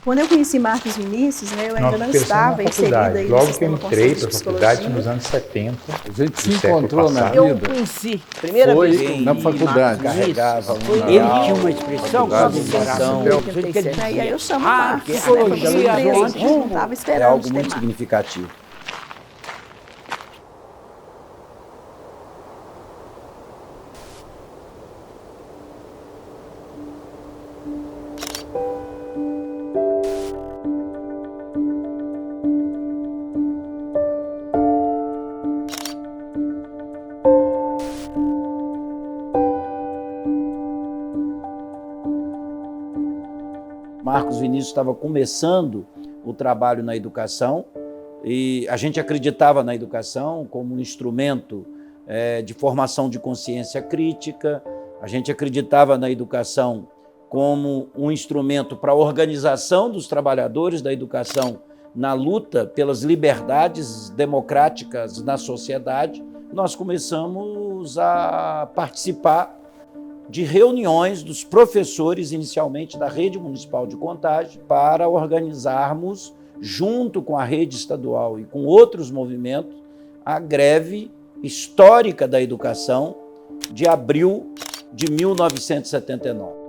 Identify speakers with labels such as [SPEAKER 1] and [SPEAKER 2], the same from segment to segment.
[SPEAKER 1] Quando eu conheci Marcos Vinícius, né, eu ainda não
[SPEAKER 2] Nós
[SPEAKER 1] estava inserida aí no
[SPEAKER 2] logo que eu
[SPEAKER 1] sistema
[SPEAKER 2] entrei
[SPEAKER 1] conceito de
[SPEAKER 2] para a faculdade,
[SPEAKER 1] psicologia.
[SPEAKER 2] nos anos 70.
[SPEAKER 3] A gente se
[SPEAKER 2] do século
[SPEAKER 3] encontrou na
[SPEAKER 2] passado.
[SPEAKER 3] vida.
[SPEAKER 4] Eu conheci, primeira
[SPEAKER 3] Foi
[SPEAKER 4] vez que eu
[SPEAKER 3] na
[SPEAKER 4] vi
[SPEAKER 3] faculdade.
[SPEAKER 4] Marcos Vinícius,
[SPEAKER 5] Carregava
[SPEAKER 4] ele
[SPEAKER 5] manual,
[SPEAKER 4] tinha uma expressão
[SPEAKER 5] faculdade,
[SPEAKER 4] sobre coração,
[SPEAKER 5] papel.
[SPEAKER 4] que ele dizia,
[SPEAKER 1] E aí eu chamo o
[SPEAKER 4] ah,
[SPEAKER 1] Marcos, né,
[SPEAKER 4] psicologia,
[SPEAKER 1] foi uma surpresa, a gente não
[SPEAKER 4] rumo,
[SPEAKER 1] estava
[SPEAKER 5] É
[SPEAKER 1] esperando
[SPEAKER 5] algo
[SPEAKER 1] ter
[SPEAKER 5] muito
[SPEAKER 1] Marcos.
[SPEAKER 5] significativo. Marcos Vinícius estava começando o trabalho na educação e a gente acreditava na educação como um instrumento de formação de consciência crítica, a gente acreditava na educação como um instrumento para a organização dos trabalhadores da educação na luta pelas liberdades democráticas na sociedade. Nós começamos a participar de reuniões dos professores, inicialmente da Rede Municipal de Contagem, para organizarmos, junto com a rede estadual e com outros movimentos, a greve histórica da educação de abril de 1979.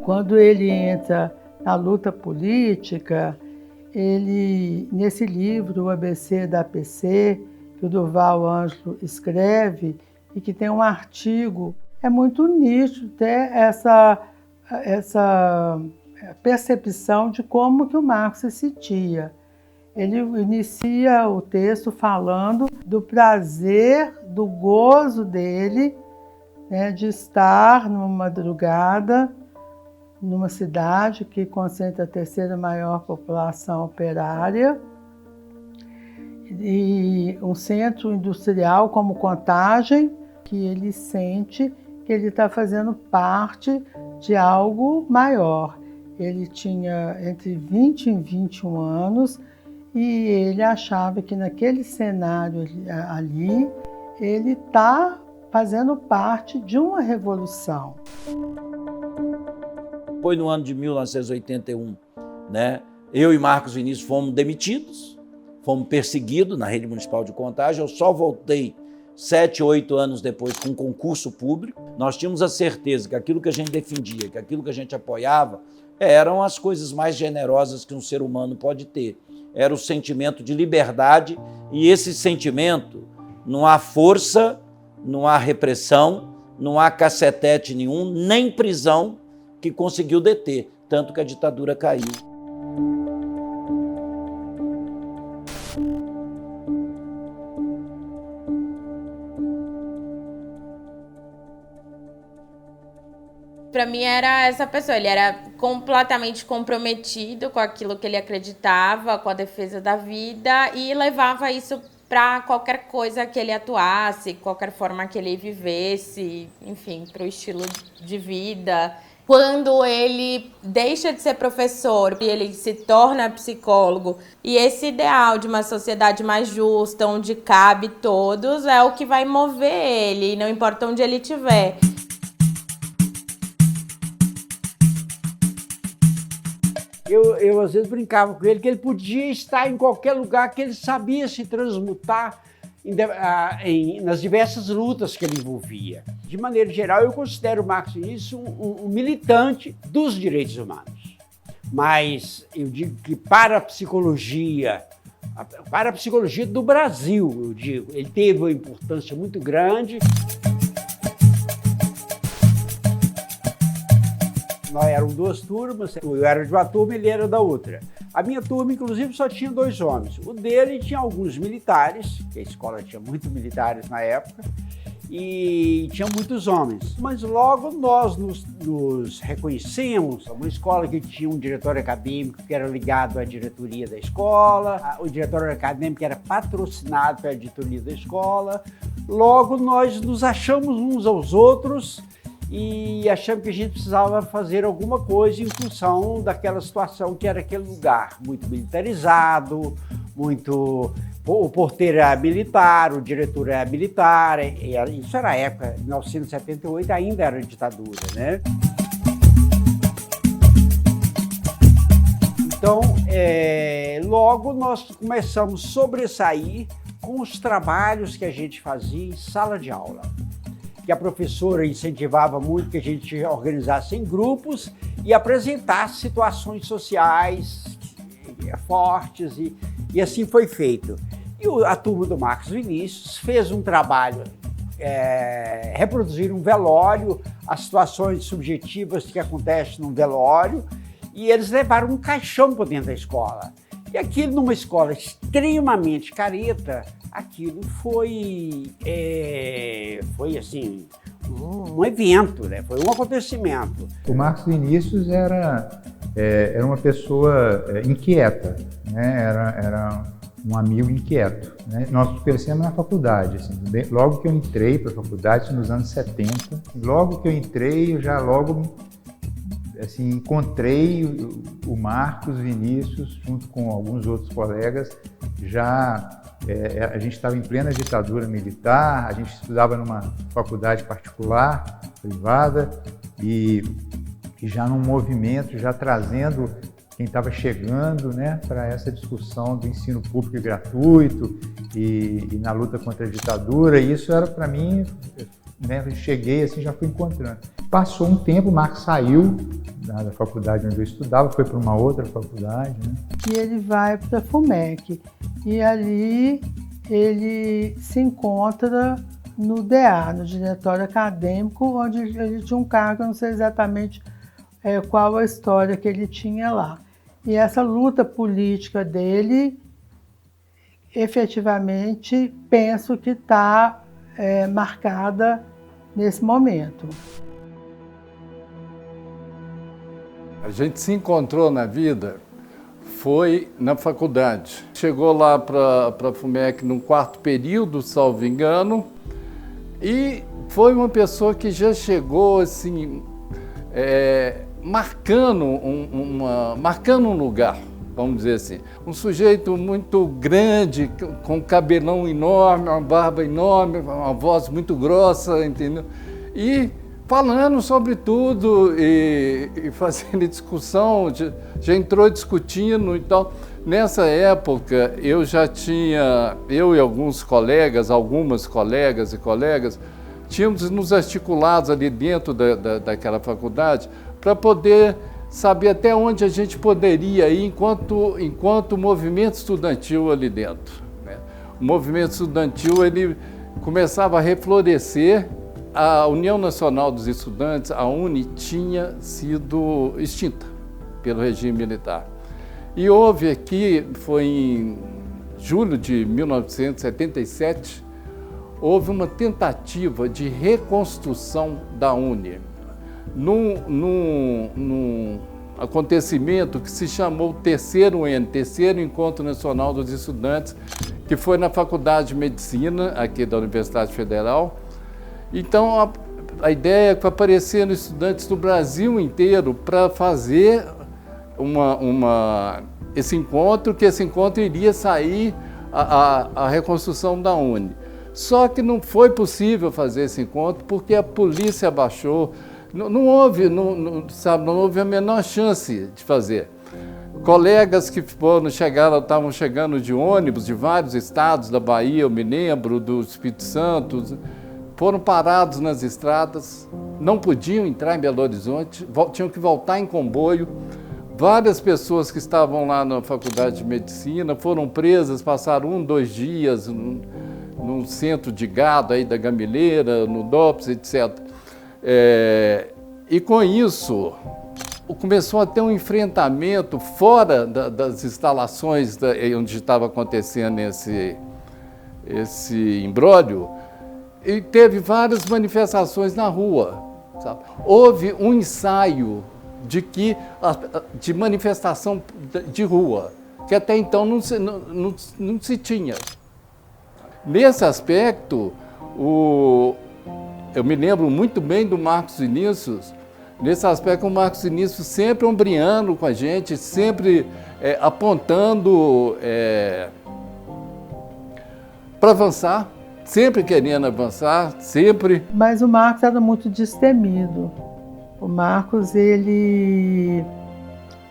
[SPEAKER 6] Quando ele entra na luta política, ele, nesse livro, o ABC da PC, que o Durval Ângelo escreve, e que tem um artigo, é muito nítido ter essa percepção de como que o Marx se sentia. Ele inicia o texto falando do prazer, do gozo dele, né, de estar numa madrugada, numa cidade que concentra a terceira maior população operária, e um centro industrial como Contagem, que ele sente que ele está fazendo parte de algo maior. Ele tinha entre 20 e 21 anos e ele achava que naquele cenário ali, ele está fazendo parte de uma revolução.
[SPEAKER 5] Foi no ano de 1981, né? Eu e Marcos Vinícius fomos demitidos, fomos perseguidos na Rede Municipal de Contagem. Eu só voltei 7, 8 anos depois com concurso público. Nós tínhamos a certeza que aquilo que a gente defendia, que aquilo que a gente apoiava, eram as coisas mais generosas que um ser humano pode ter. Era o sentimento de liberdade, e esse sentimento, não há força, não há repressão, não há cacetete nenhum, nem prisão que conseguiu deter, tanto que a ditadura caiu.
[SPEAKER 7] Para mim era essa pessoa, ele era completamente comprometido com aquilo que ele acreditava, com a defesa da vida, e levava isso para qualquer coisa que ele atuasse, qualquer forma que ele vivesse, enfim, para o estilo de vida. Quando ele deixa de ser professor e ele se torna psicólogo, e esse ideal de uma sociedade mais justa, onde cabe todos, é o que vai mover ele, não importa onde ele estiver.
[SPEAKER 4] Eu às vezes brincava com ele que ele podia estar em qualquer lugar, que ele sabia se transmutar nas diversas lutas que ele envolvia. De maneira geral, eu considero o Marcos Vinícius um militante dos direitos humanos. Mas eu digo que para a psicologia do Brasil, eu digo, ele teve uma importância muito grande. Nós éramos duas turmas, eu era de uma turma e ele era da outra. A minha turma, inclusive, só tinha 2 homens. O dele tinha alguns militares, que a escola tinha muitos militares na época, e tinha muitos homens. Mas logo nós nos reconhecemos, uma escola que tinha um diretório acadêmico que era ligado à diretoria da escola, o diretório acadêmico era patrocinado pela diretoria da escola. Logo nós nos achamos uns aos outros e achamos que a gente precisava fazer alguma coisa em função daquela situação que era aquele lugar muito militarizado, muito... O porteiro era militar, o diretor era militar, isso era a época, 1978 ainda era ditadura, né? Então, logo nós começamos a sobressair com os trabalhos que a gente fazia em sala de aula. Que a professora incentivava muito que a gente organizasse em grupos e apresentasse situações sociais fortes, e assim foi feito. E a turma do Marcos Vinícius fez um trabalho, reproduzir um velório, as situações subjetivas que acontecem num velório, e eles levaram um caixão para dentro da escola. E aquilo, numa escola extremamente careta, aquilo foi assim, um evento, né? Foi um acontecimento.
[SPEAKER 2] O Marcos Vinícius era uma pessoa inquieta, né? Era um amigo inquieto, né? Nós nos conhecemos na faculdade, assim, logo que eu entrei para a faculdade, nos anos 70, logo que eu entrei, eu já logo assim, encontrei o Marcos Vinícius, junto com alguns outros colegas, já a gente estava em plena ditadura militar, a gente estudava numa faculdade particular, privada, e já num movimento, já trazendo quem estava chegando, né, para essa discussão do ensino público e gratuito e na luta contra a ditadura. E isso era para mim, né, eu cheguei assim, já fui encontrando. Passou um tempo, o Marcos saiu da faculdade onde eu estudava, foi para uma outra faculdade, né?
[SPEAKER 6] E ele vai para a FUMEC. E ali ele se encontra no DA, no Diretório Acadêmico, onde ele tinha um cargo, eu não sei exatamente qual a história que ele tinha lá. E essa luta política dele, efetivamente, penso que está marcada nesse momento.
[SPEAKER 3] A gente se encontrou na vida, foi na faculdade. Chegou lá para a FUMEC no quarto período, salvo engano, e foi uma pessoa que já chegou assim, marcando um lugar, vamos dizer assim. Um sujeito muito grande, com cabelão enorme, uma barba enorme, uma voz muito grossa, entendeu? E falando sobre tudo e fazendo discussão, já entrou discutindo e tal. Nessa época, eu e alguns colegas, algumas colegas e colegas, tínhamos nos articulados ali dentro daquela faculdade para poder saber até onde a gente poderia ir enquanto movimento estudantil ali dentro, né? O movimento estudantil, ele começava a reflorescer. A União Nacional dos Estudantes, a UNE, tinha sido extinta pelo regime militar. E houve aqui, foi em julho de 1977, houve uma tentativa de reconstrução da UNE, num acontecimento que se chamou Terceiro Encontro Nacional dos Estudantes, que foi na Faculdade de Medicina, aqui da Universidade Federal. Então, a ideia é que apareceram estudantes do Brasil inteiro para fazer esse encontro, que esse encontro iria sair a reconstrução da UNE. Só que não foi possível fazer esse encontro porque a polícia abaixou, não houve a menor chance de fazer. Colegas que estavam chegando de ônibus de vários estados da Bahia, eu me lembro, do Espírito Santo, foram parados nas estradas, não podiam entrar em Belo Horizonte, tinham que voltar em comboio. Várias pessoas que estavam lá na Faculdade de Medicina foram presas, passaram 2 dias num centro de gado aí da Gamileira, no DOPS, etc. E com isso, começou a ter um enfrentamento fora das instalações onde estava acontecendo esse imbróglio, e teve várias manifestações na rua, sabe? Houve um ensaio de manifestação de rua, que até então não se tinha. Nesse aspecto, eu me lembro muito bem do Marcos Vinícius, nesse aspecto, o Marcos Vinícius sempre ombreando com a gente, sempre apontando para avançar, sempre querendo avançar, sempre.
[SPEAKER 6] Mas o Marcos era muito destemido. O Marcos, ele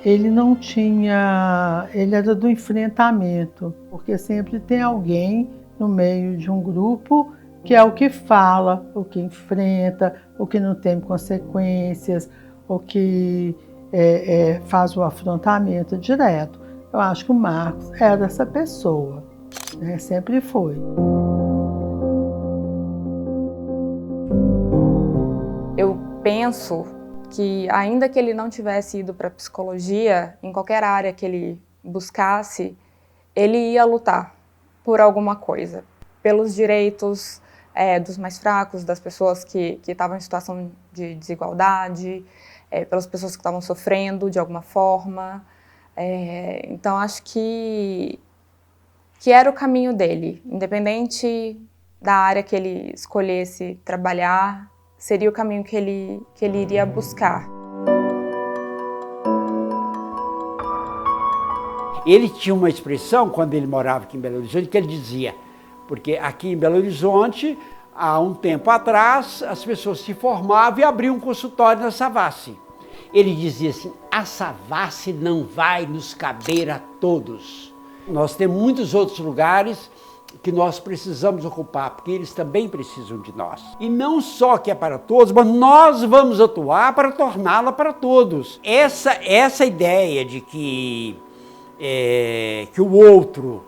[SPEAKER 6] não tinha... Ele era do enfrentamento, porque sempre tem alguém no meio de um grupo que é o que fala, o que enfrenta, o que não tem consequências, o que faz o afrontamento direto. Eu acho que o Marcos era essa pessoa, né? Sempre foi.
[SPEAKER 8] Eu penso que, ainda que ele não tivesse ido para psicologia, em qualquer área que ele buscasse, ele ia lutar por alguma coisa, pelos direitos dos mais fracos, das pessoas que estavam em situação de desigualdade, pelas pessoas que estavam sofrendo de alguma forma. Então, acho que era o caminho dele, independente da área que ele escolhesse trabalhar, seria o caminho que ele iria buscar.
[SPEAKER 4] Ele tinha uma expressão, quando ele morava aqui em Belo Horizonte, que ele dizia, porque aqui em Belo Horizonte, há um tempo atrás, as pessoas se formavam e abriam um consultório na Savassi. Ele dizia assim, a Savassi não vai nos caber a todos. Nós temos muitos outros lugares que nós precisamos ocupar, porque eles também precisam de nós. E não só que é para todos, mas nós vamos atuar para torná-la para todos. Essa ideia de que o outro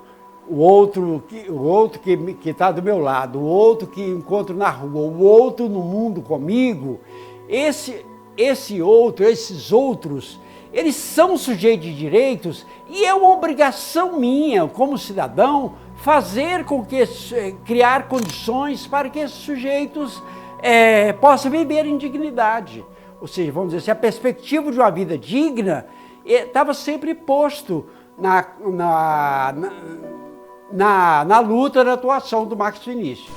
[SPEAKER 4] que está do meu lado, o outro que encontro na rua, o outro no mundo comigo, esses outros, eles são sujeitos de direitos e é uma obrigação minha, como cidadão, criar condições para que esses sujeitos possam viver em dignidade. Ou seja, vamos dizer assim, a perspectiva de uma vida digna estava sempre posto na luta, na atuação do Marcos Vinícius.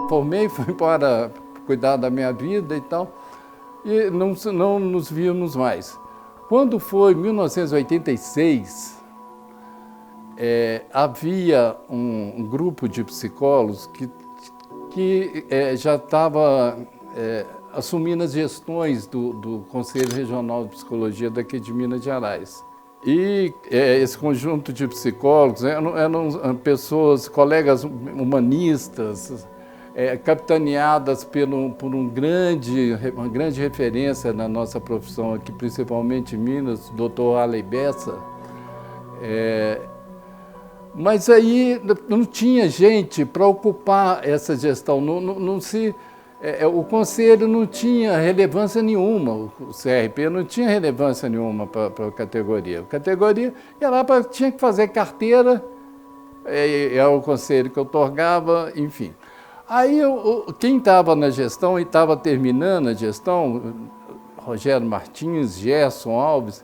[SPEAKER 3] Formei, fui para cuidar da minha vida e tal, e não nos víamos mais. Quando foi 1986, havia um grupo de psicólogos que já estava assumindo as gestões do Conselho Regional de Psicologia daqui de Minas Gerais. E esse conjunto de psicólogos eram pessoas, colegas humanistas, capitaneadas por uma grande referência na nossa profissão aqui, principalmente em Minas, o Dr. Arley Bessa. Mas aí não tinha gente para ocupar essa gestão, o Conselho não tinha relevância nenhuma, o CRP não tinha relevância nenhuma para a categoria. A categoria ia lá, tinha que fazer carteira, era o Conselho que otorgava, enfim. Aí quem estava na gestão e estava terminando a gestão, Rogério Martins, Gerson Alves,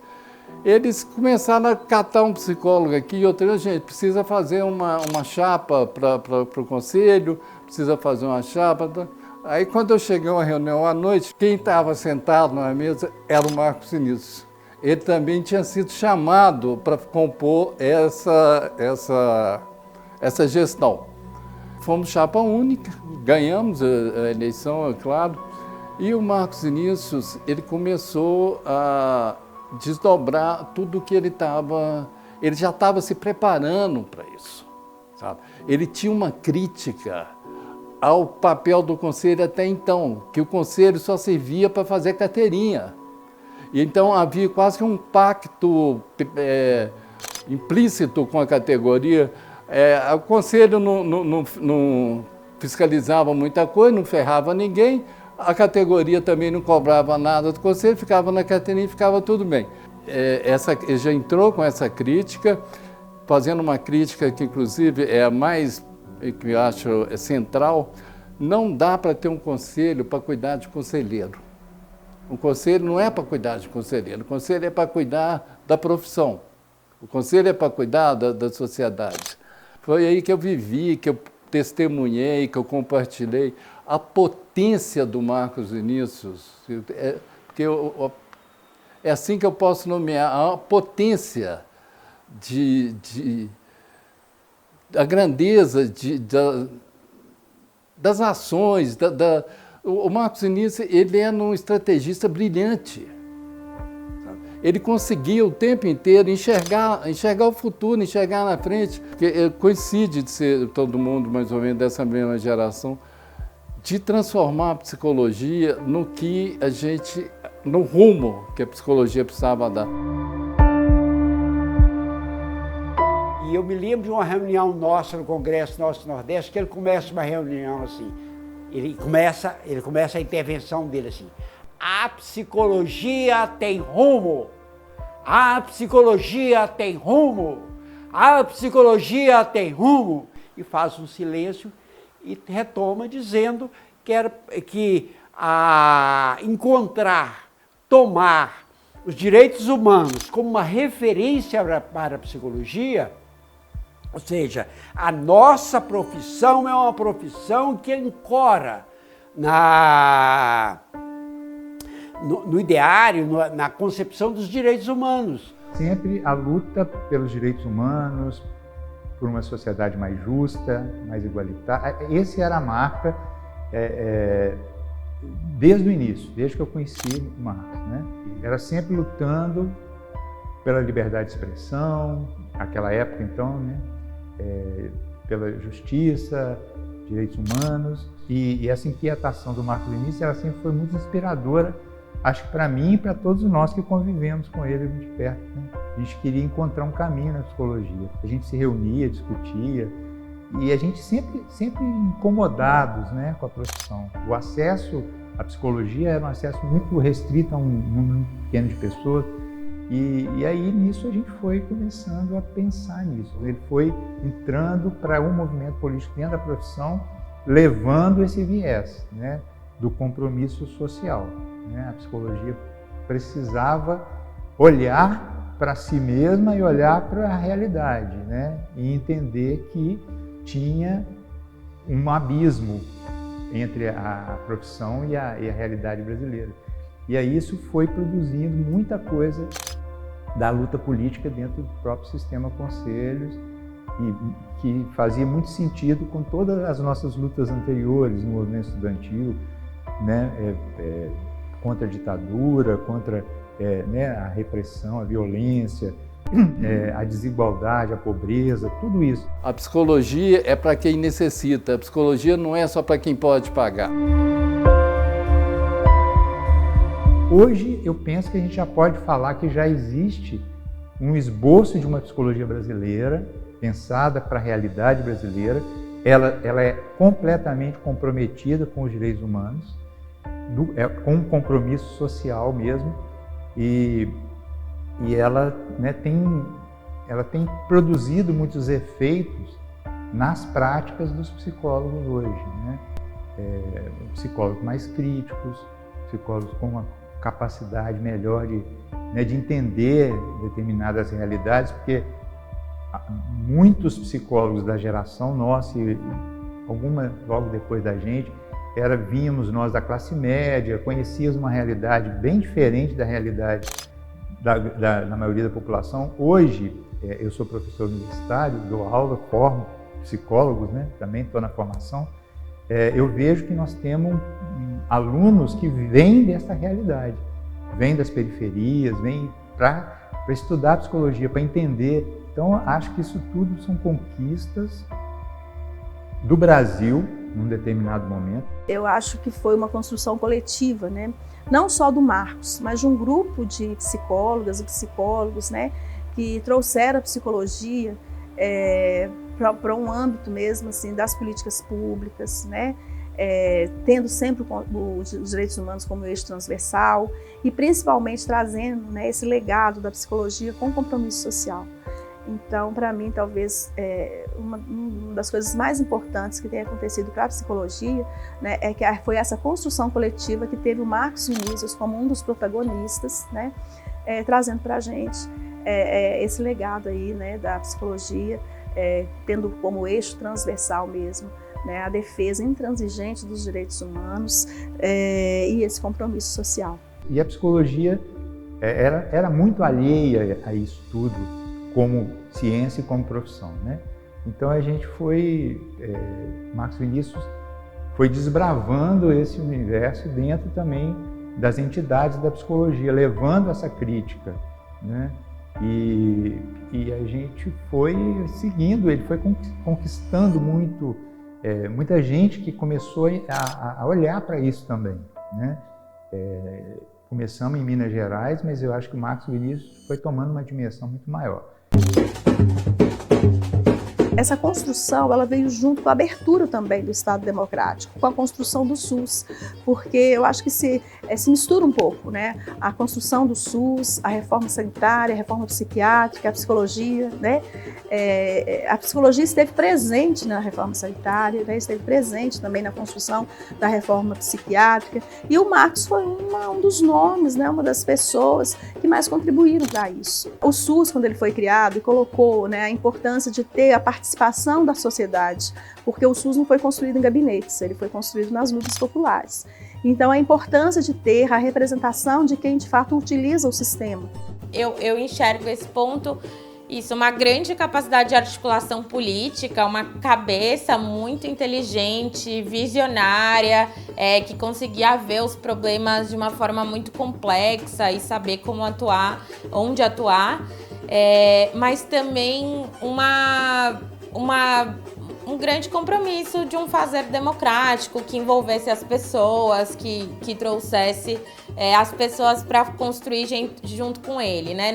[SPEAKER 3] eles começaram a catar um psicólogo aqui e outro, gente, precisa fazer uma chapa para o Conselho, precisa fazer uma chapa. Aí, quando eu cheguei a uma reunião à noite, quem estava sentado na mesa era o Marcos Vinícius. Ele também tinha sido chamado para compor essa gestão. Fomos chapa única, ganhamos a eleição, é claro, e o Marcos Vinícius, ele começou a desdobrar tudo o que ele já estava se preparando para isso, sabe? Ele tinha uma crítica ao papel do Conselho até então, que o Conselho só servia para fazer carteirinha. E então havia quase que um pacto implícito com a categoria. O Conselho não fiscalizava muita coisa, não ferrava ninguém, a categoria também não cobrava nada do Conselho, ficava na carteirinha e ficava tudo bem. Ele já entrou com essa crítica, fazendo uma crítica que, inclusive, é a mais, que eu acho central. Não dá para ter um conselho para cuidar de conselheiro. O conselho não é para cuidar de conselheiro, o conselho é para cuidar da profissão. O conselho é para cuidar da sociedade. Foi aí que eu vivi, que eu testemunhei, que eu compartilhei, a potência do Marcos Vinícius, porque é assim que eu posso nomear, a potência a grandeza das ações. O Marcos Vinícius, ele é um estrategista brilhante. Ele conseguia o tempo inteiro enxergar o futuro, enxergar na frente, porque coincide de ser todo mundo mais ou menos dessa mesma geração, de transformar a psicologia no rumo que a psicologia precisava dar.
[SPEAKER 4] E eu me lembro de uma reunião nossa no Congresso Norte-Nordeste, que ele começa uma reunião assim, ele começa a intervenção dele assim: a psicologia tem rumo, a psicologia tem rumo, a psicologia tem rumo. E faz um silêncio e retoma dizendo que tomar os direitos humanos como uma referência para a psicologia, ou seja, a nossa profissão é uma profissão que ancora no ideário, na concepção dos direitos humanos.
[SPEAKER 2] Sempre a luta pelos direitos humanos, por uma sociedade mais justa, mais igualitária. Essa era a marca desde o início, desde que eu conheci o Marcos, né? Era sempre lutando pela liberdade de expressão, naquela época então, né? Pela justiça, direitos humanos, e essa inquietação do Marcos Vinícius, ela sempre foi muito inspiradora, acho que para mim e para todos nós que convivemos com ele de perto, né? A gente queria encontrar um caminho na psicologia, a gente se reunia, discutia, e a gente sempre incomodados, né, com a profissão. O acesso à psicologia era um acesso muito restrito a um número pequeno de pessoas, e aí nisso a gente foi começando a pensar nisso. Ele foi entrando para um movimento político dentro da profissão, levando esse viés, né, do compromisso social, né? A psicologia precisava olhar para si mesma e olhar para a realidade, né? E entender que tinha um abismo entre a profissão e a realidade brasileira. E aí isso foi produzindo muita coisa da luta política dentro do próprio sistema conselhos, e que fazia muito sentido com todas as nossas lutas anteriores no movimento estudantil, né? Contra a ditadura, contra né, a repressão, a violência, a desigualdade, a pobreza, tudo isso.
[SPEAKER 3] A psicologia é para quem necessita, a psicologia não é só para quem pode pagar.
[SPEAKER 2] Hoje eu penso que a gente já pode falar que já existe um esboço de uma psicologia brasileira, pensada para a realidade brasileira. Ela é completamente comprometida com os direitos humanos, com um compromisso social mesmo, e ela, né, tem produzido muitos efeitos nas práticas dos psicólogos hoje, né? Psicólogos mais críticos, psicólogos com uma capacidade melhor de entender determinadas realidades, porque muitos psicólogos da geração nossa, e alguma logo depois da gente, vínhamos nós da classe média, conhecíamos uma realidade bem diferente da realidade da maioria da população. Hoje, eu sou professor universitário, dou aula, formo psicólogos, né? Também estou na formação. Eu vejo que nós temos alunos que vêm dessa realidade, vêm das periferias, vêm para estudar psicologia, para entender. Então, acho que isso tudo são conquistas do Brasil, num determinado momento.
[SPEAKER 1] Eu acho que foi uma construção coletiva, né? Não só do Marcos, mas de um grupo de psicólogas e psicólogos, né, que trouxeram a psicologia para um âmbito mesmo assim das políticas públicas, né? Tendo sempre os direitos humanos como eixo transversal e principalmente trazendo, né, esse legado da psicologia com compromisso social. Então, para mim, talvez uma das coisas mais importantes que tem acontecido para a psicologia, né, foi essa construção coletiva que teve o Marcos Vinícius como um dos protagonistas, né, trazendo para a gente esse legado aí, né, da psicologia, tendo como eixo transversal mesmo, né, a defesa intransigente dos direitos humanos e esse compromisso social.
[SPEAKER 2] E a psicologia era muito alheia a isso tudo, como ciência e como profissão, né? Então a gente Marcos Vinícius foi desbravando esse universo dentro também das entidades da psicologia, levando essa crítica, né? E a gente foi seguindo, ele foi conquistando muita gente que começou a olhar para isso também, né? Começamos em Minas Gerais, mas eu acho que o Marcos Vinícius foi tomando uma dimensão muito maior.
[SPEAKER 1] Essa construção, ela veio junto com a abertura também do Estado Democrático, com a construção do SUS, porque eu acho que se mistura um pouco, né? A construção do SUS, a reforma sanitária, a reforma psiquiátrica, a psicologia, né? A psicologia esteve presente na reforma sanitária, né? Esteve presente também na construção da reforma psiquiátrica, e o Marcos foi um dos nomes, né? Uma das pessoas que mais contribuíram para isso. O SUS, quando ele foi criado, colocou, né, a importância de ter a participação da sociedade, porque o SUS não foi construído em gabinetes, ele foi construído nas lutas populares. Então, a importância de ter a representação de quem, de fato, utiliza o sistema.
[SPEAKER 7] Eu enxergo esse ponto, isso, uma grande capacidade de articulação política, uma cabeça muito inteligente, visionária, que conseguia ver os problemas de uma forma muito complexa e saber como atuar, onde atuar, mas também um grande compromisso de um fazer democrático que envolvesse as pessoas, que trouxesse as pessoas para construir junto com ele, né?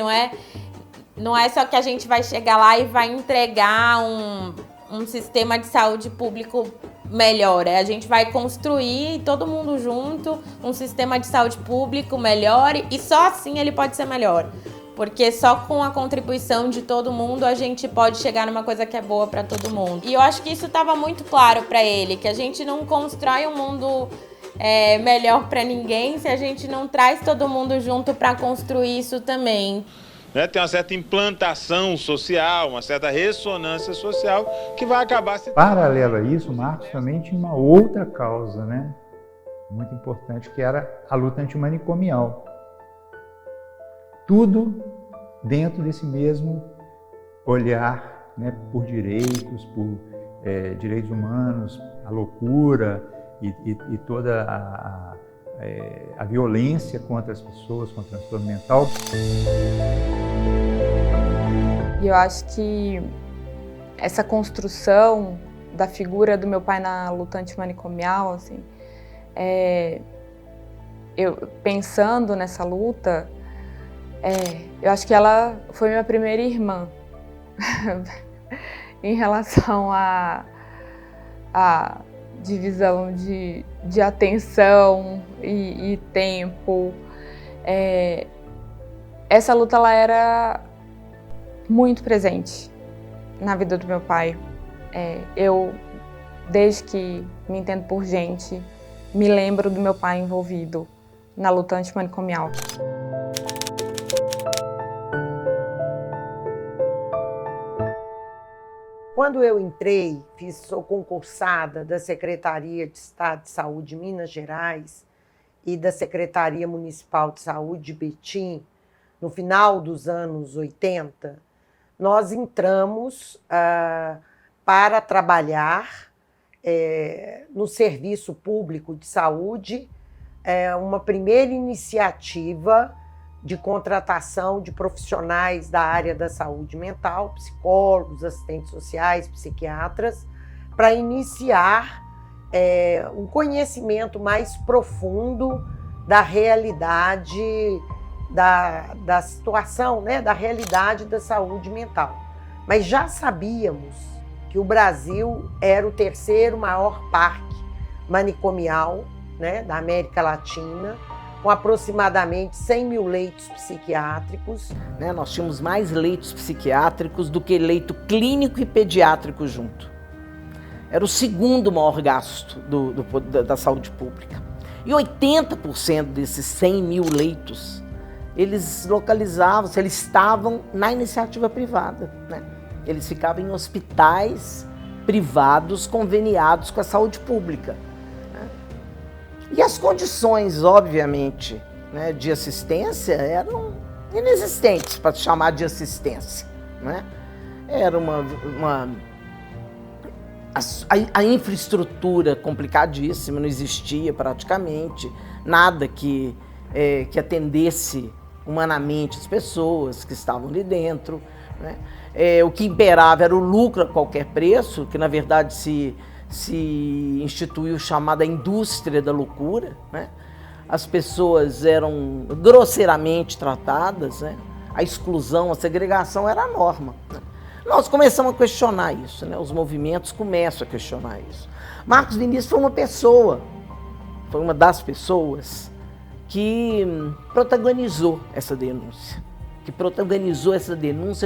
[SPEAKER 7] Não é só que a gente vai chegar lá e vai entregar um sistema de saúde público melhor, a gente vai construir todo mundo junto um sistema de saúde público melhor e só assim ele pode ser melhor. Porque só com a contribuição de todo mundo a gente pode chegar numa coisa que é boa para todo mundo. E eu acho que isso estava muito claro para ele, que a gente não constrói um mundo melhor para ninguém se a gente não traz todo mundo junto para construir isso também.
[SPEAKER 9] Tem uma certa implantação social, uma certa ressonância social que vai acabar se...
[SPEAKER 2] Paralelo a isso, o Marcos também tinha uma outra causa, né, muito importante, que era a luta antimanicomial. Tudo dentro desse mesmo olhar, né, por direitos, por direitos humanos, a loucura e toda a violência contra as pessoas, com o transtorno mental.
[SPEAKER 8] E eu acho que essa construção da figura do meu pai na luta antimanicomial, assim, eu pensando nessa luta, eu acho que ela foi minha primeira irmã em relação à divisão de atenção e tempo. Essa luta ela era muito presente na vida do meu pai. Eu, desde que me entendo por gente, me lembro do meu pai envolvido na luta antimanicomial.
[SPEAKER 10] Quando eu entrei, sou concursada da Secretaria de Estado de Saúde de Minas Gerais e da Secretaria Municipal de Saúde de Betim, no final dos anos 80, nós entramos para trabalhar no serviço público de saúde, uma primeira iniciativa de contratação de profissionais da área da saúde mental, psicólogos, assistentes sociais, psiquiatras, para iniciar um conhecimento mais profundo da realidade, da situação, né, da realidade da saúde mental. Mas já sabíamos que o Brasil era o terceiro maior parque manicomial, né, da América Latina, com aproximadamente 100 mil leitos psiquiátricos.
[SPEAKER 11] Nós tínhamos mais leitos psiquiátricos do que leito clínico e pediátrico junto. Era o segundo maior gasto da saúde pública. E 80% desses 100 mil leitos, eles estavam na iniciativa privada, né? Eles ficavam em hospitais privados conveniados com a saúde pública. E as condições, obviamente, né, de assistência eram inexistentes, para chamar de assistência. Né? Era a infraestrutura complicadíssima, não existia praticamente nada que atendesse humanamente as pessoas que estavam ali dentro. Né? O que imperava era o lucro a qualquer preço, que na verdade se instituiu chamada indústria da loucura. Né? As pessoas eram grosseiramente tratadas, né? A exclusão, a segregação era a norma. Né? Nós começamos a questionar isso, né? Os movimentos começam a questionar isso. Marcos Vinícius foi uma das pessoas que protagonizou essa denúncia,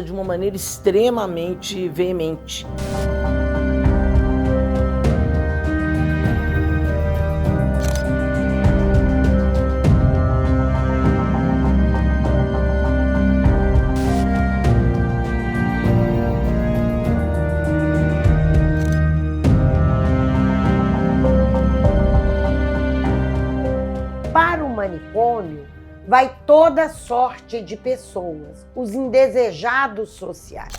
[SPEAKER 11] de uma maneira extremamente veemente.
[SPEAKER 10] Manicômio vai toda sorte de pessoas, os indesejados sociais.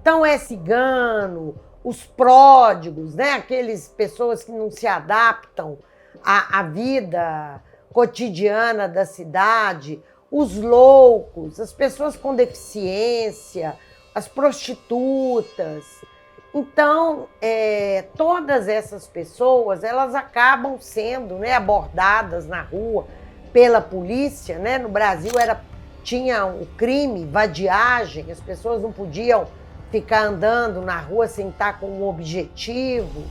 [SPEAKER 10] Então é cigano, os pródigos, né? Aquelas pessoas que não se adaptam à vida cotidiana da cidade, os loucos, as pessoas com deficiência, as prostitutas. Então, todas essas pessoas, elas acabam sendo, né, abordadas na rua pela polícia. Né? No Brasil tinha o crime, vadiagem, as pessoas não podiam ficar andando na rua sem estar com um objetivo.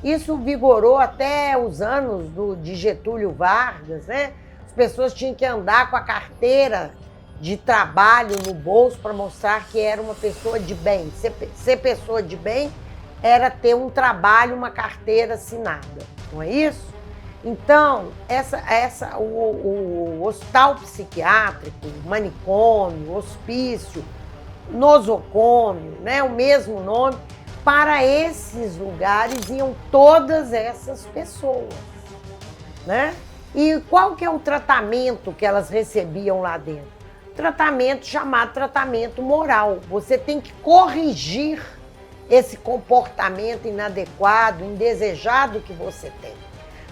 [SPEAKER 10] Isso vigorou até os anos de Getúlio Vargas. Né? As pessoas tinham que andar com a carteira de trabalho no bolso para mostrar que era uma pessoa de bem. Ser pessoa de bem era ter um trabalho, uma carteira assinada, não é isso? Então, o hospital psiquiátrico, o manicômio, o hospício, nosocômio, né, o mesmo nome, para esses lugares iam todas essas pessoas. Né? E qual que é o tratamento que elas recebiam lá dentro? Tratamento chamado tratamento moral. Você tem que corrigir esse comportamento inadequado, indesejado que você tem.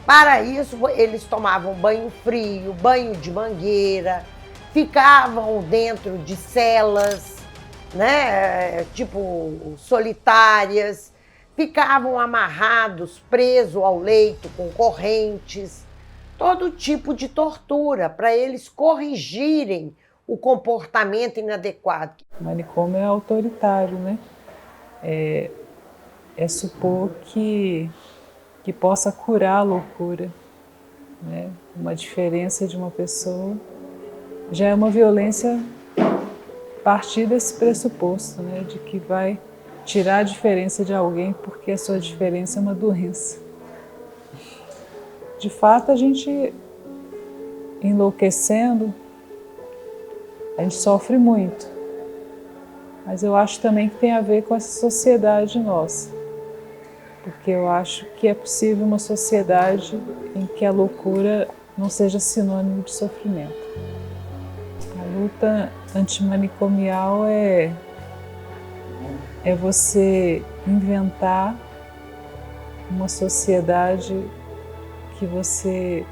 [SPEAKER 10] Para isso, eles tomavam banho frio, banho de mangueira, ficavam dentro de celas, né, tipo solitárias, ficavam amarrados, presos ao leito com correntes, todo tipo de tortura para eles corrigirem o comportamento inadequado.
[SPEAKER 12] O manicômio é autoritário, né? É supor que possa curar a loucura, né? Uma diferença de uma pessoa já é uma violência a partir desse pressuposto, né? De que vai tirar a diferença de alguém porque a sua diferença é uma doença. De fato, a gente enlouquecendo, a gente sofre muito, mas eu acho também que tem a ver com essa sociedade nossa, porque eu acho que é possível uma sociedade em que a loucura não seja sinônimo de sofrimento. A luta antimanicomial é você inventar uma sociedade que você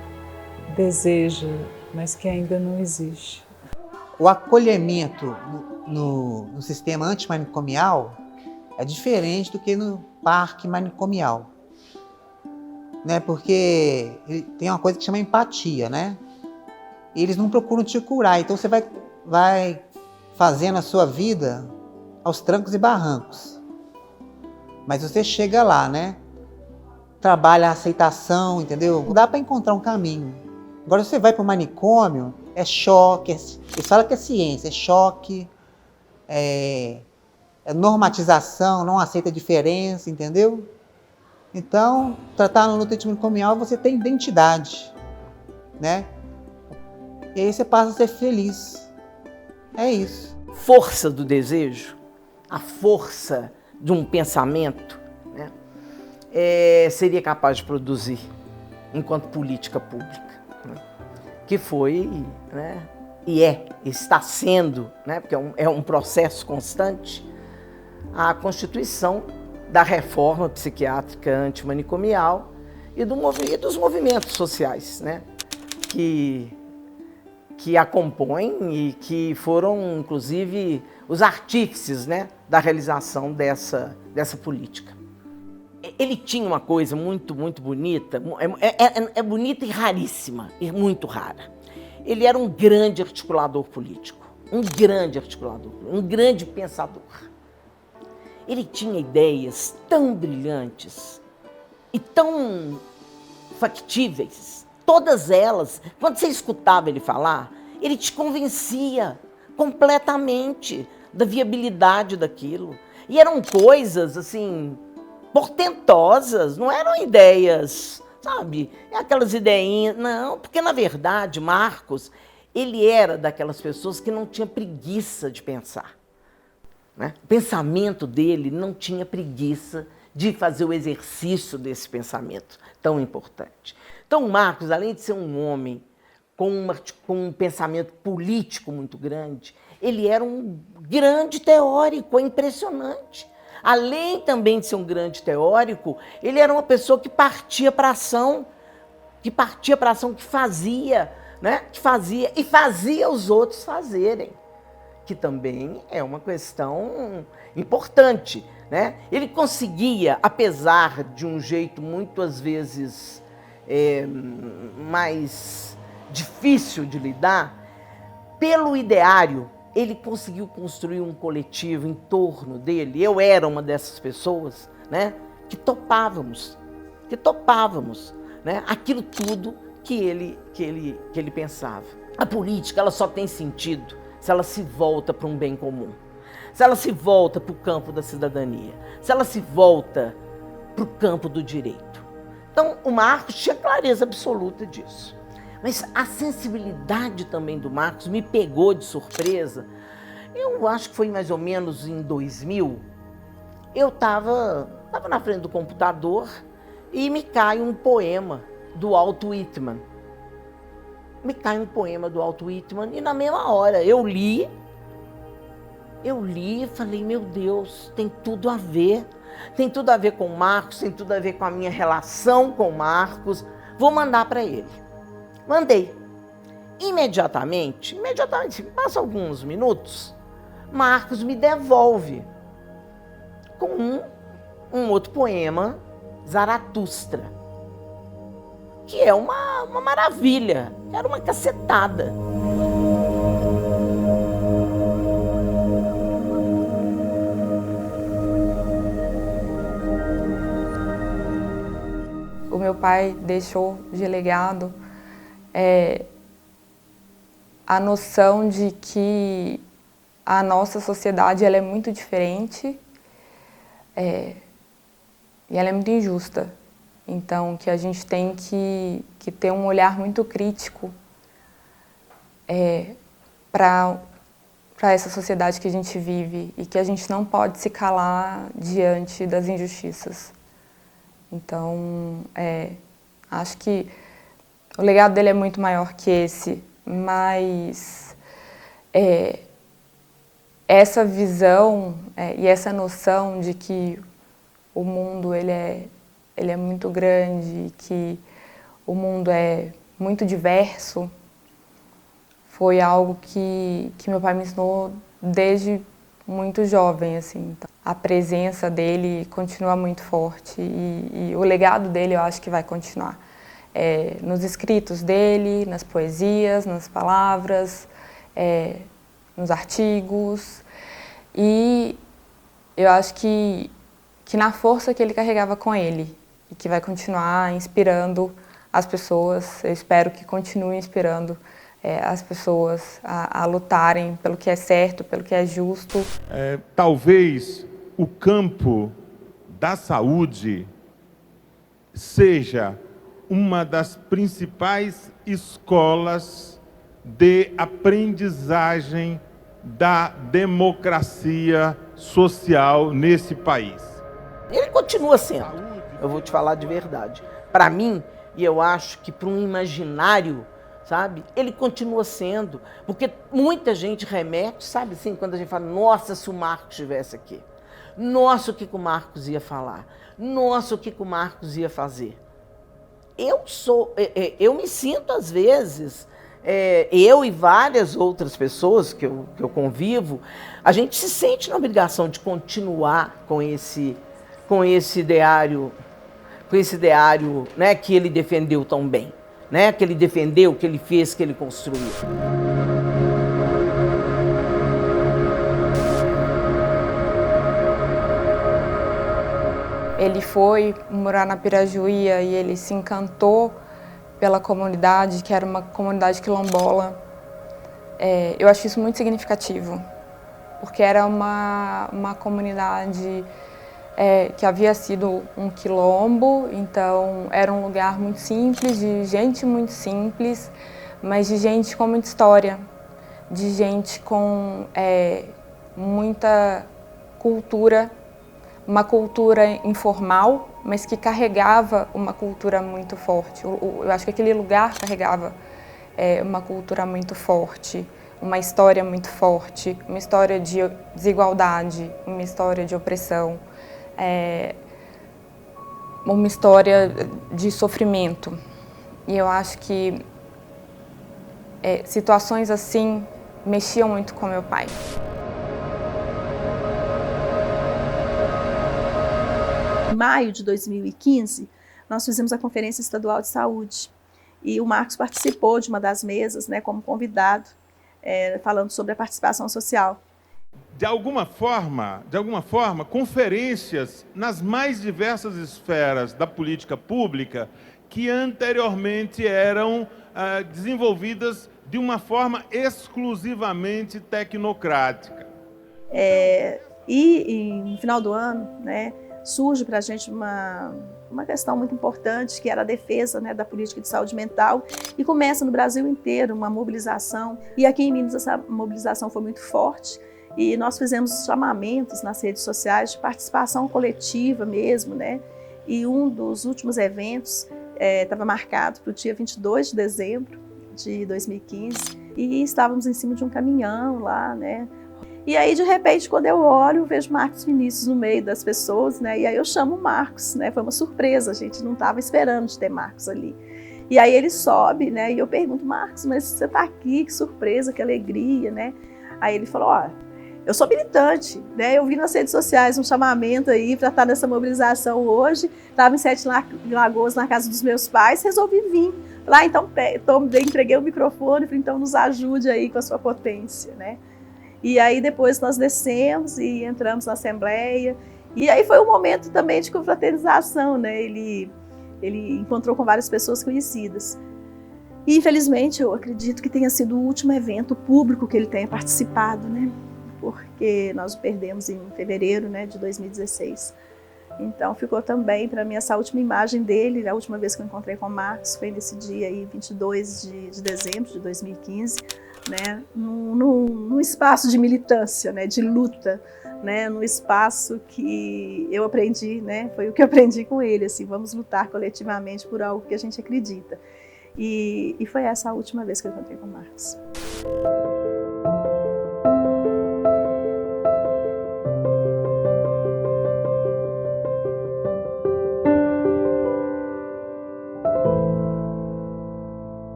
[SPEAKER 12] deseja, mas que ainda não existe.
[SPEAKER 13] O acolhimento no sistema antimanicomial é diferente do que no parque manicomial, né? Porque tem uma coisa que chama empatia, né? Eles não procuram te curar, então você vai fazendo a sua vida aos trancos e barrancos. Mas você chega lá, né? Trabalha a aceitação, entendeu? Dá para encontrar um caminho. Agora você vai para o manicômio, é choque, eles falam que é ciência, é choque, é normatização, não aceita diferença, entendeu? Então, tratar na luta antimanicomial, você tem identidade, né? E aí você passa a ser feliz. É isso.
[SPEAKER 11] Força do desejo. a força de um pensamento, né, seria capaz de produzir enquanto política pública, né, que foi, né, está sendo, né, porque é um processo constante, a constituição da reforma psiquiátrica antimanicomial e dos movimentos sociais, né, que a compõem e que foram, inclusive, os artífices, né, da realização dessa política. Ele tinha uma coisa muito, muito bonita, bonita e raríssima, e muito rara. Ele era um grande articulador político, um grande pensador. Ele tinha ideias tão brilhantes e tão factíveis, todas elas, quando você escutava ele falar, ele te convencia completamente da viabilidade daquilo. E eram coisas, assim, portentosas, não eram ideias, sabe, aquelas ideinhas, não, porque na verdade Marcos, ele era daquelas pessoas que não tinha preguiça de pensar, né? O pensamento dele não tinha preguiça de fazer o exercício desse pensamento tão importante. Então Marcos, além de ser um homem com um pensamento político muito grande, ele era um grande teórico, é impressionante. Além também de ser um grande teórico, ele era uma pessoa que partia para a ação, que fazia, né? Que fazia e fazia os outros fazerem, que também é uma questão importante, né? Ele conseguia, apesar de um jeito muitas vezes mais difícil de lidar, pelo ideário, ele conseguiu construir um coletivo em torno dele. Eu era uma dessas pessoas, né, que topávamos, né, aquilo tudo que ele pensava. A política, ela só tem sentido se ela se volta para um bem comum, se ela se volta para o campo da cidadania, se ela se volta para o campo do direito. Então, o Marcos tinha clareza absoluta disso. Mas a sensibilidade também do Marcos me pegou de surpresa. Eu acho que foi mais ou menos em 2000. Eu estava na frente do computador e me cai um poema do Walt Whitman. E na mesma hora eu li e falei, meu Deus, tem tudo a ver. Tem tudo a ver com o Marcos, tem tudo a ver com a minha relação com o Marcos. Vou mandar para ele. Mandei. Imediatamente, passa alguns minutos, Marcos me devolve com um outro poema, Zaratustra, que é uma maravilha, era uma cacetada.
[SPEAKER 8] O meu pai deixou de legado a noção de que a nossa sociedade ela é muito diferente e ela é muito injusta. Então, que a gente tem que ter um olhar muito crítico para essa sociedade que a gente vive e que a gente não pode se calar diante das injustiças. Então, acho que o legado dele é muito maior que esse, mas essa visão e essa noção de que o mundo ele é muito grande, que o mundo é muito diverso, foi algo que meu pai me ensinou desde muito jovem, assim. Então, a presença dele continua muito forte e o legado dele eu acho que vai continuar. Nos escritos dele, nas poesias, nas palavras, nos artigos. E eu acho que na força que ele carregava com ele e que vai continuar inspirando as pessoas, eu espero que continue inspirando as pessoas a lutarem pelo que é certo, pelo que é justo.
[SPEAKER 9] Talvez o campo da saúde seja uma das principais escolas de aprendizagem da democracia social nesse país?
[SPEAKER 11] Ele continua sendo, eu vou te falar de verdade. Para mim, e eu acho que para um imaginário, sabe, ele continua sendo, porque muita gente remete, sabe assim, quando a gente fala, nossa, se o Marcos estivesse aqui, nossa, o que o Marcos ia falar, nossa, o que o Marcos ia fazer. Eu me sinto às vezes, eu e várias outras pessoas que eu convivo, a gente se sente na obrigação de continuar com esse ideário, né, que ele defendeu tão bem, né, que ele defendeu, que ele fez, que ele construiu.
[SPEAKER 8] Ele foi morar na Pirajuía e ele se encantou pela comunidade, que era uma comunidade quilombola. Eu acho isso muito significativo, porque era uma comunidade que havia sido um quilombo, então era um lugar muito simples, de gente muito simples, mas de gente com muita história, de gente com muita cultura, uma cultura informal, mas que carregava uma cultura muito forte. Eu acho que aquele lugar carregava uma cultura muito forte, uma história muito forte, uma história de desigualdade, uma história de opressão, uma história de sofrimento. E eu acho que situações assim mexiam muito com meu pai.
[SPEAKER 1] Em maio de 2015, nós fizemos a Conferência Estadual de Saúde e o Marcos participou de uma das mesas, né, como convidado, falando sobre a participação social.
[SPEAKER 9] De alguma forma, conferências nas mais diversas esferas da política pública que anteriormente eram desenvolvidas de uma forma exclusivamente tecnocrática.
[SPEAKER 1] E no final do ano, né, surge para a gente uma questão muito importante, que era a defesa, né, da política de saúde mental, e começa no Brasil inteiro uma mobilização, e aqui em Minas essa mobilização foi muito forte, e nós fizemos chamamentos nas redes sociais de participação coletiva mesmo, né, e um dos últimos eventos estava marcado para o dia 22 de dezembro de 2015, e estávamos em cima de um caminhão lá, né. E aí, de repente, quando eu olho, eu vejo Marcos Vinícius no meio das pessoas, né? E aí eu chamo o Marcos, né? Foi uma surpresa, a gente não estava esperando de ter Marcos ali. E aí ele sobe, né? E eu pergunto, Marcos, mas você está aqui, que surpresa, que alegria, né? Aí ele falou, ó, eu sou militante, né? Eu vi nas redes sociais um chamamento aí para estar nessa mobilização hoje, estava em Sete Lagoas, na casa dos meus pais, resolvi vir. Lá, então, entreguei o microfone, falei, então nos ajude aí com a sua potência, né? E aí depois nós descemos e entramos na Assembleia. E aí foi um momento também de confraternização, né? Ele encontrou com várias pessoas conhecidas. E infelizmente eu acredito que tenha sido o último evento público que ele tenha participado, né? Porque nós o perdemos em fevereiro, né, de 2016. Então ficou também para mim essa última imagem dele, a última vez que eu encontrei com o Marcos foi nesse dia aí, 22 de dezembro de 2015. Né, num espaço de militância, né, de luta, né, num espaço que eu aprendi, né, foi o que eu aprendi com ele, assim, vamos lutar coletivamente por algo que a gente acredita. E foi essa a última vez que eu encontrei com o Marcos.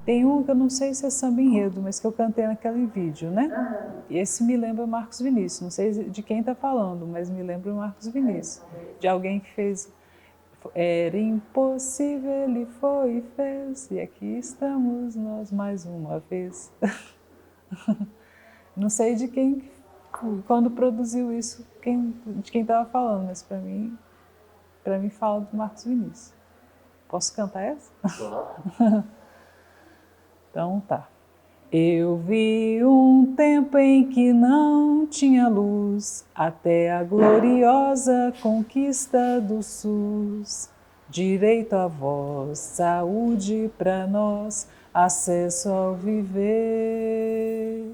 [SPEAKER 12] Tem um que eu não sei se é samba enredo, mas que eu cantei naquele vídeo, né? E esse me lembra Marcos Vinícius. Não sei de quem está falando, mas me lembra o Marcos Vinícius. De alguém que fez... Era impossível, ele foi e fez, e aqui estamos nós mais uma vez. Não sei de quem, quando produziu isso, de quem estava falando, mas para mim fala do Marcos Vinícius. Posso cantar essa? Claro. Então tá. Eu vi um tempo em que não tinha luz, até a gloriosa conquista do SUS. Direito à voz, saúde pra nós, acesso ao viver.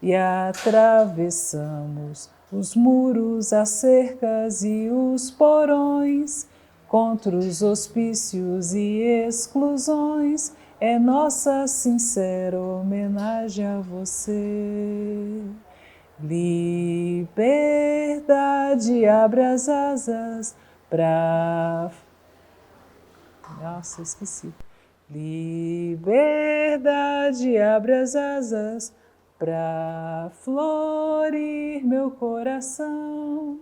[SPEAKER 12] E atravessamos os muros, as cercas e os porões, contra os hospícios e exclusões, é nossa sincera homenagem a você. Liberdade, abre as asas pra... Nossa, esqueci. Liberdade, abre as asas pra florir meu coração.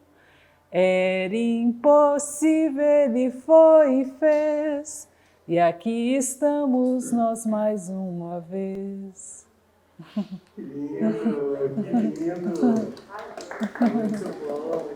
[SPEAKER 12] Era impossível, ele foi e fez, e aqui estamos nós mais uma vez.
[SPEAKER 14] Que lindo, que lindo. Muito bom.